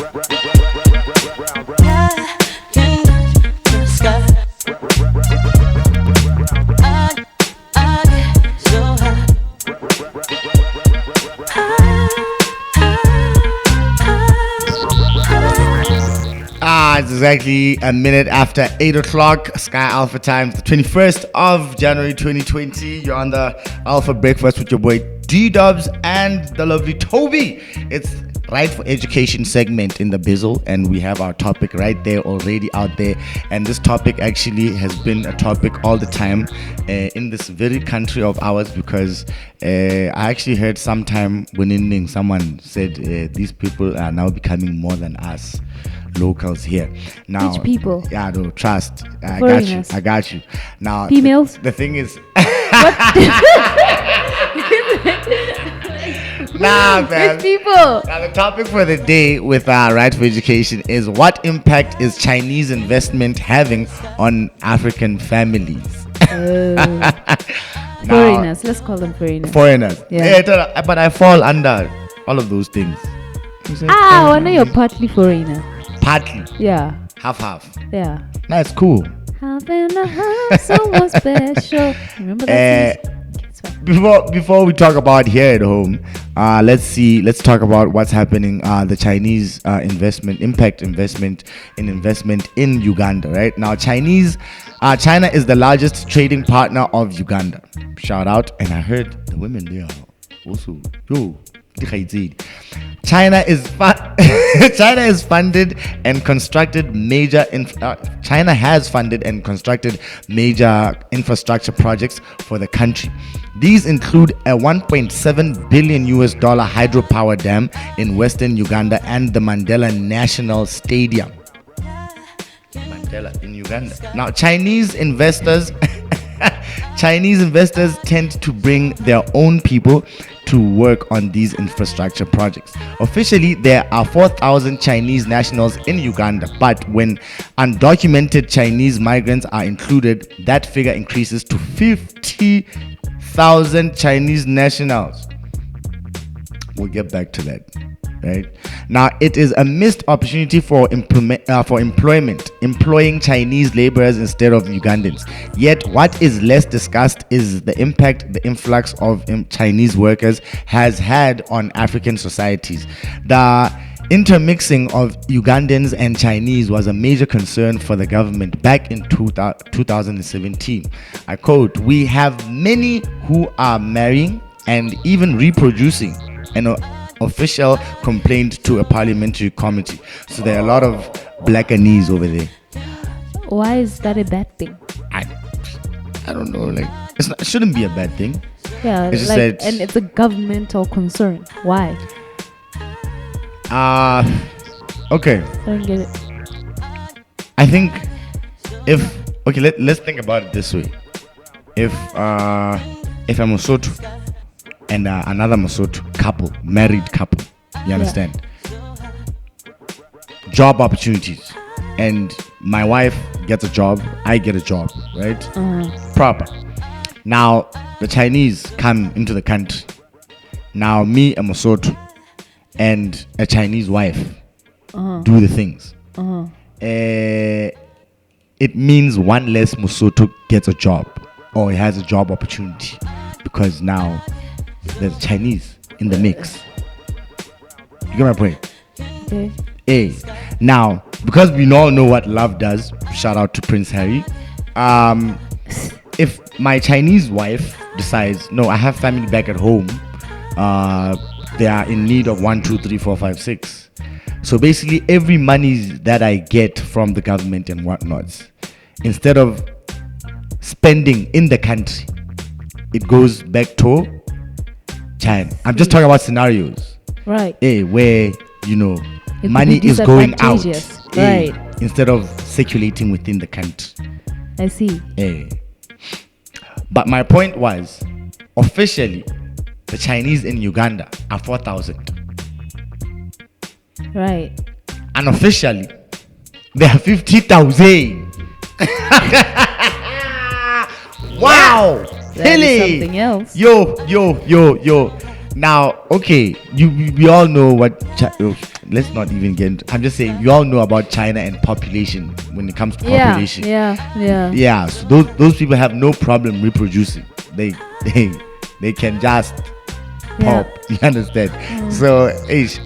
It's exactly a minute after 8 o'clock, Sky Alpha Times, the 21st of January 2020. You're on the Alpha Breakfast with your boy D-Dubs and the lovely Toby. It's Right for Education segment in the Bizzle, and we have our topic right there already out there. And this topic actually has been a topic all the time in this very country of ours, because I actually heard sometime when someone said these people are now becoming more than us locals here. Now, which people? Yeah, no, trust. Foreigners. I got you. Now, females. The thing is, nah, man. Which people? Now, the topic for the day with Right for Education is: what impact is Chinese investment having on African families? Foreigners. Let's call them foreigners. Foreigners. Yeah. But I fall under all of those things. I know you're partly foreigner. Partly. Yeah. Half. Yeah. That's cool. Having a house someone special. Remember that? Before we talk about here at home, let's talk about what's happening. The Chinese investment in Uganda. Right now, China is the largest trading partner of Uganda. Shout out! And I heard the women there also. China has funded and constructed major infrastructure projects for the country. These include a $1.7 billion hydropower dam in western Uganda and the Mandela National Stadium. Mandela in Uganda. Now, Chinese investors tend to bring their own people to work on these infrastructure projects. Officially, there are 4,000 Chinese nationals in Uganda, but when undocumented Chinese migrants are included, that figure increases to 50,000 Chinese nationals. We'll get back to that. Right now, it is a missed opportunity for employment, employing Chinese laborers instead of Ugandans. Yet, what is less discussed is the impact the influx of Chinese workers has had on African societies. The intermixing of Ugandans and Chinese was a major concern for the government back in 2017. I quote, "We have many who are marrying and even reproducing," and official complaint to a parliamentary committee. So there are a lot of blackanese over there. Why is that a bad thing? I don't know. Like, it shouldn't be a bad thing. Yeah, it's just like, and it's a governmental concern. Why? Okay. I don't get it. I think let's think about it this way. If I'm Lesotho and another Lesotho married couple, you understand? Job opportunities, and my wife gets a job, I get a job, right? Proper. Now the Chinese come into the country. Now me, a Lesotho, and a Chinese wife do the things. It means one less Lesotho gets a job, or he has a job opportunity, because now there's Chinese in the mix. You get my point? Okay. Now, because we all know what love does, shout out to Prince Harry. If my Chinese wife decides, no, I have family back at home, they are in need of 1, 2, 3, 4, 5, 6. So basically, every money that I get from the government and whatnots, instead of spending in the country, it goes back to China. I'm just talking about scenarios, right? Where money is going out, right? Instead of circulating within the country. I see. But my point was, officially, the Chinese in Uganda are 4,000. Right. Unofficially, they are 50,000. Wow. That is something else. Yo. Now, okay, we all know what. Let's not even get into. I'm just saying, you all know about China and population when it comes to population. Yeah. So those people have no problem reproducing. They can just pop. You understand? So,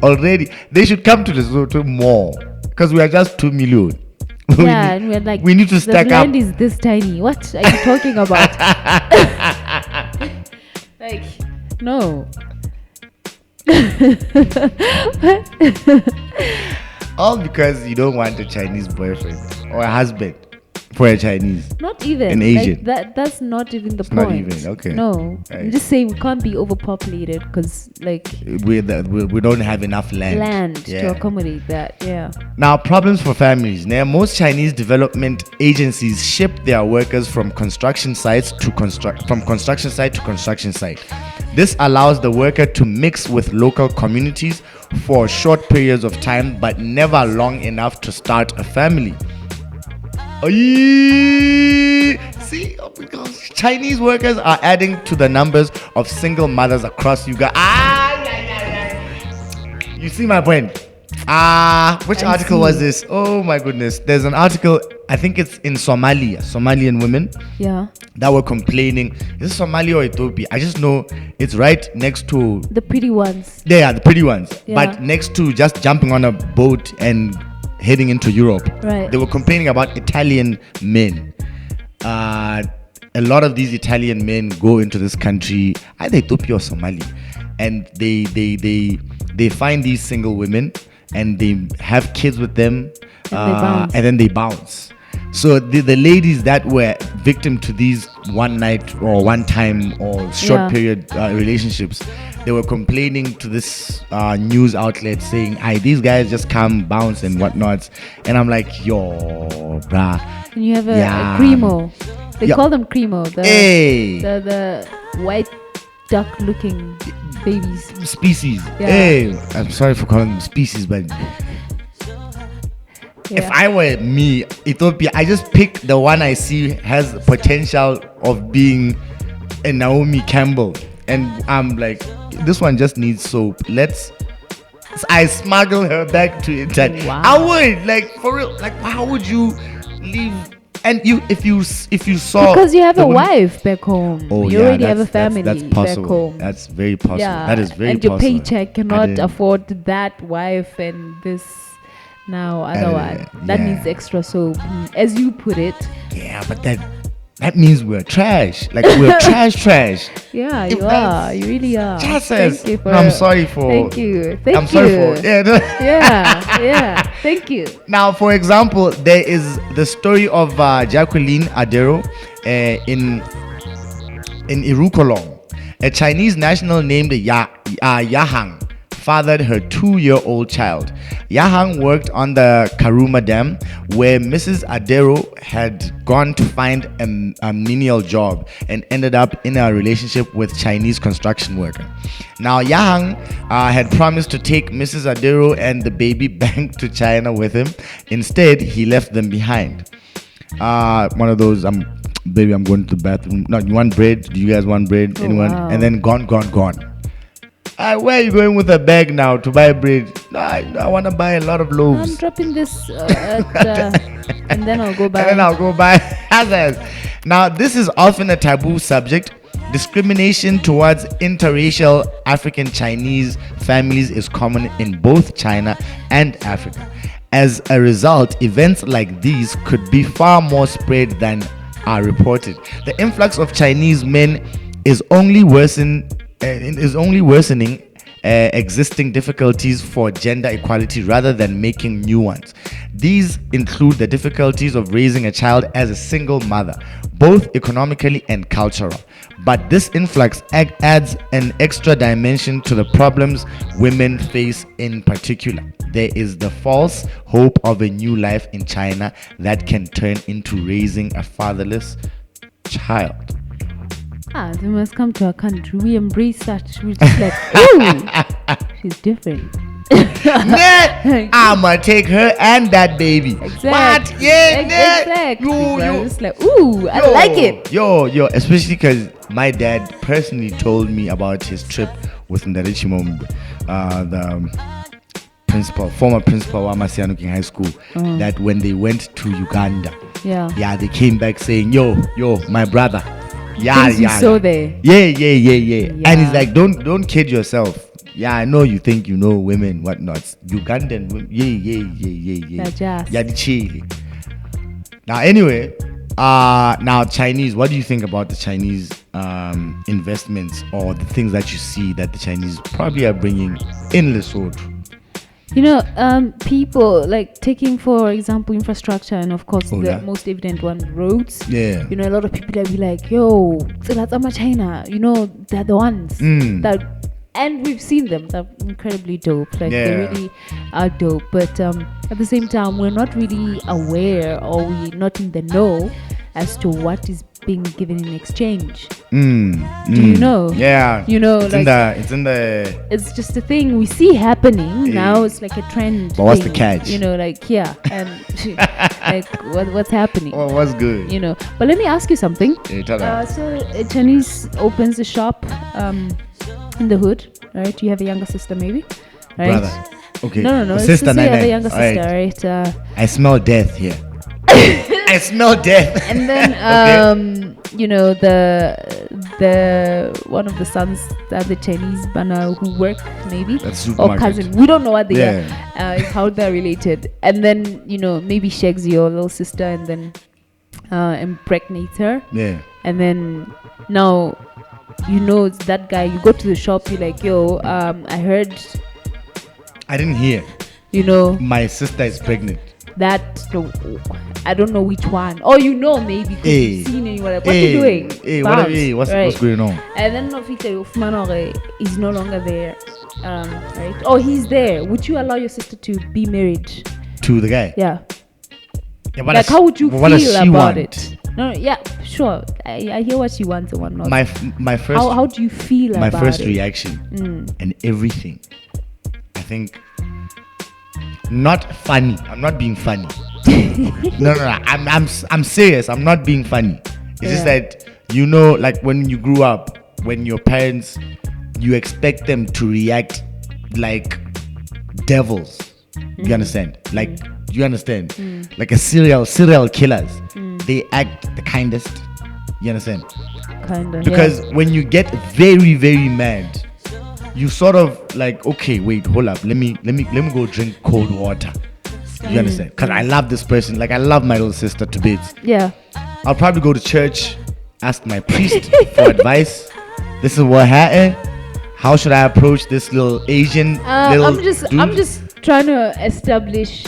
already they should come to Lesotho more because we are just 2 million. Yeah, and we're like, we need to stack the land up. is this tiny. What are you talking about? Like, no. All because you don't want a Chinese boyfriend or a husband for a Chinese. Not even an Asian. Like, that's not even the It's point. not even, okay. No, Right. I'm just saying we can't be overpopulated because like We don't have enough land. to accommodate that. Yeah. Now, problems for families. Now, most Chinese development agencies ship their workers from construction sites to construction site to construction site. This allows the worker to mix with local communities for short periods of time, but never long enough to start a family. See, because Chinese workers are adding to the numbers of single mothers across Uganda. You see my point? Which article was this? Oh my goodness. There's an article, I think it's in Somalia, Somalian women. Yeah. That were complaining. Is it Somalia or Ethiopia? I just know it's right next to The pretty ones. they are the pretty ones. Yeah. But next to just jumping on a boat and heading into Europe. Right. They were complaining about Italian men. A lot of these Italian men go into this country, either Ethiopia or Somalia, and they find these single women and they have kids with them, and then they bounce. So the ladies that were victim to these one night or one time or short period relationships, they were complaining to this news outlet saying, these guys just come, bounce and whatnot. And I'm like, yo, bruh. And you have a Cremo. They call them Cremo. The white duck looking babies. Species. Yeah. Hey, I'm sorry for calling them species, but if I were me, Ethiopia, I just pick the one I see has potential of being a Naomi Campbell. And I'm like, this one just needs soap. I smuggle her back to Italy. Wow. I would, like, for real. Like, how would you leave? And if you saw, because you have a wife back home. Oh, you already have a family that's possible. back home. That's very possible. Yeah. That is very and possible. your paycheck cannot afford that wife and this other one. That needs extra soap, as you put it. Yeah, but that means we're trash. Like, we're trash. Yeah, you are. You really are. Thank you for. I'm sorry for. Thank you. I'm sorry for. Yeah. Thank you. Now, for example, there is the story of Jacqueline Adero in Irukolong. A Chinese national named Yahang fathered her 2-year-old child. Yahang worked on the Karuma Dam, where Mrs. Adero had gone to find a menial job and ended up in a relationship with Chinese construction worker. Now, Yahang had promised to take Mrs. Adero and the baby back to China with him. Instead, he left them behind. One of those, baby, I'm going to the bathroom. No, you want bread? Do you guys want bread? Anyone? Wow. And then gone. Where are you going with a bag now to buy bread? No, I want to buy a lot of loaves. I'm dropping this and then I'll go buy others. Now, this is often a taboo subject. Discrimination towards interracial African Chinese families is common in both China and Africa. As a result, events like these could be far more spread than are reported. The influx of Chinese men is only worsening existing difficulties for gender equality rather than making new ones. These include the difficulties of raising a child as a single mother, both economically and cultural. But this influx adds an extra dimension to the problems women face in particular. There is the false hope of a new life in China that can turn into raising a fatherless child. They must come to our country. We embrace that. We're just like, ooh, she's different. I'ma take her and that baby. Exactly. What? Yeah, exactly. You. Just like, ooh, I like it. Yo, especially because my dad personally told me about his trip with Ndarichi Mombe, the former principal of Masianuking High School, that when they went to Uganda, they came back saying, yo, my brother. Things you saw there. Yeah. And it's like, don't kid yourself. Yeah, I know you think you know women, whatnot. Ugandan women, yeah. The chili. Now, anyway, now Chinese. What do you think about the Chinese investments or the things that you see that the Chinese probably are bringing in Lesotho? People like taking, for example, infrastructure, and of course the most evident one, roads. Yeah. A lot of people that be like, yo, that's China. They're the ones that. And we've seen them. They're incredibly dope. Like, they really are dope. But at the same time, we're not really aware, or we're not in the know as to what is being given in exchange. Do you know? Yeah. It's just a thing we see happening now. It's like a trend. But what's the catch? And like what's happening? Oh, what's good? But let me ask you something. So Chinese opens a shop in the hood, right? You have a younger sister, maybe, right? Brother. Okay. No. Sister, you have a younger sister, right? I smell death here. I smell death. And then, the one of the sons of the Chinese banner who work, maybe, or cousin. We don't know what they are. How they're related. And then, maybe shags your little sister and then impregnates her. Yeah. And then now, it's that guy. You go to the shop, you're like, yo, I heard. I didn't hear. My sister is pregnant. I don't know which one. Or maybe because you've seen it. What are you doing? What's going on? And then Ufite is no longer there. Right? Oh, he's there. Would you allow your sister to be married to the guy? Yeah. Like, how would you feel about it? No, yeah, sure. I hear what she wants and whatnot. My first. How do you feel about it? My first reaction and everything. I think. Not funny. I'm not being funny. No. I'm serious. I'm not being funny. It's just that like when you grew up, when your parents, you expect them to react like devils. You understand? Like you understand? Like a serial killers. They act the kindest. You understand? Kinda. Because when you get very, very mad, you sort of like, okay, wait, hold up. Let me go drink cold water. You understand? Because I love this person. Like, I love my little sister to bits. Yeah. I'll probably go to church, ask my priest for advice. This is what happened. How should I approach this little Asian little dude? I'm just trying to establish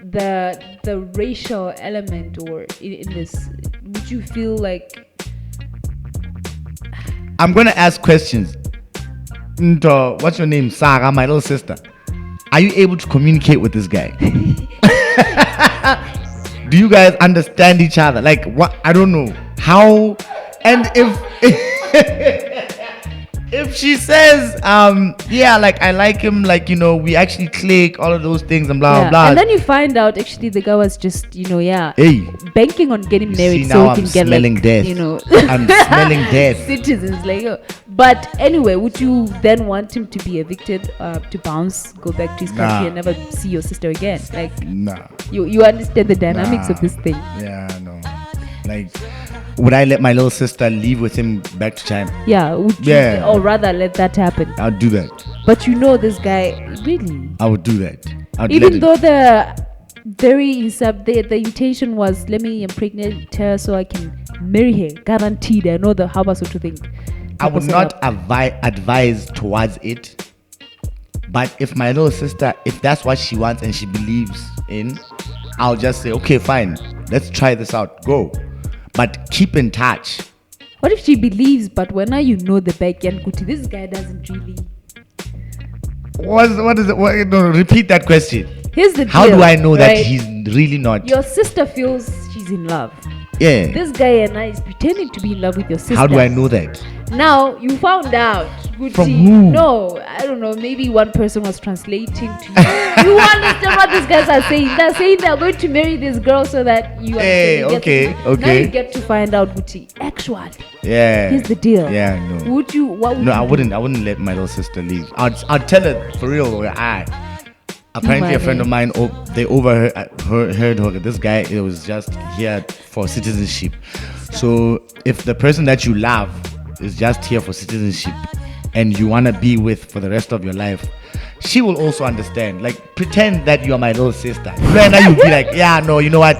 the racial element or in this. Would you feel like? I'm gonna ask questions. What's your name? Sarah, my little sister. Are you able to communicate with this guy? Do you guys understand each other? Like, what? I don't know how. And if she says, like I like him, like we actually click, all of those things and blah blah. And then you find out actually the guy was just banking on getting married so he can get smelling death. I'm smelling death. Citizens but anyway, would you then want him to be evicted, to bounce, go back to his country and never see your sister again? Like, nah. You understand the dynamics of this thing? Yeah, no. Like, would I let my little sister leave with him back to China? Yeah, or rather let that happen. I'll do that. But this guy, really? I would do that. Even though the intention was, let me impregnate her so I can marry her. Guaranteed. I know the Habasoto thing. I would not advise towards it. But if my little sister, if that's what she wants and she believes in, I'll just say, okay, fine. Let's try this out. Go. But keep in touch. What if she believes, but when the back end, this guy doesn't really... What is it? No, repeat that question. Here's the deal. How do I know that he's really not? Your sister feels she's in love. Yeah. This guy and I is pretending to be in love with your sister. How do I know that? Now you found out. From who? No, I don't know. Maybe one person was translating to you. You understand what these guys are saying? They're saying they're going to marry this girl so that you Hey, understand. okay. Now you get to find out, Gucci. Actually, Yeah. here's the deal. Yeah, no. Would you? What would No, you I do? wouldn't. I wouldn't let my little sister leave. I'd tell her for real. Apparently, a friend of mine, they overheard her. This guy, it was just here for citizenship. So if the person that you love is just here for citizenship, and you wanna be with for the rest of your life, she will also understand. Like, pretend that you are my little sister. Then you'll be like, yeah, no, you know what?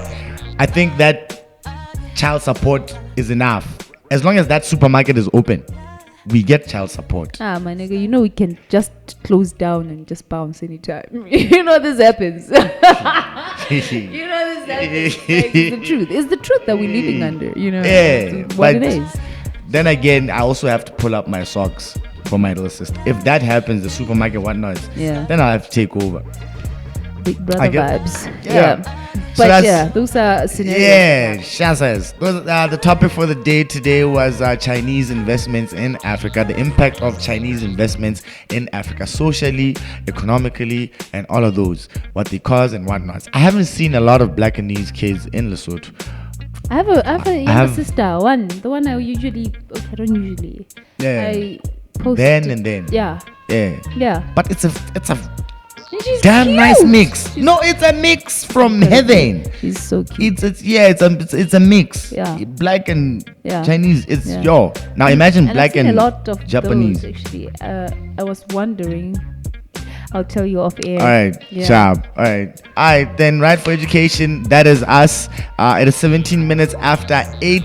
I think that child support is enough. As long as that supermarket is open, we get child support. My nigga, you know we can just close down and just bounce anytime. You know this happens. You know this happens. Like, it's the truth. It's the truth that we're living under. You know, it's what it is. Then again, I also have to pull up my socks for my little sister. If that happens, the supermarket, whatnot, then I'll have to take over. Big brother vibes. Yeah. But those are scenarios. Yeah, Shazas. The topic for the day today was Chinese investments in Africa, the impact of Chinese investments in Africa, socially, economically, and all of those, what they cause and whatnot. I haven't seen a lot of black and these kids in Lesotho. I have a younger sister. The one I don't usually. Yeah. I post then and then. Yeah. But it's a She's damn cute. nice mix. No, it's a mix from heaven. She's so cute. It's a mix. Yeah. Black and Chinese. It's now imagine black and a lot of Japanese. Those, actually, I was wondering. I'll tell you off air. All right, job. All right. Then Right for Education. That is us. It is 17 minutes after 8.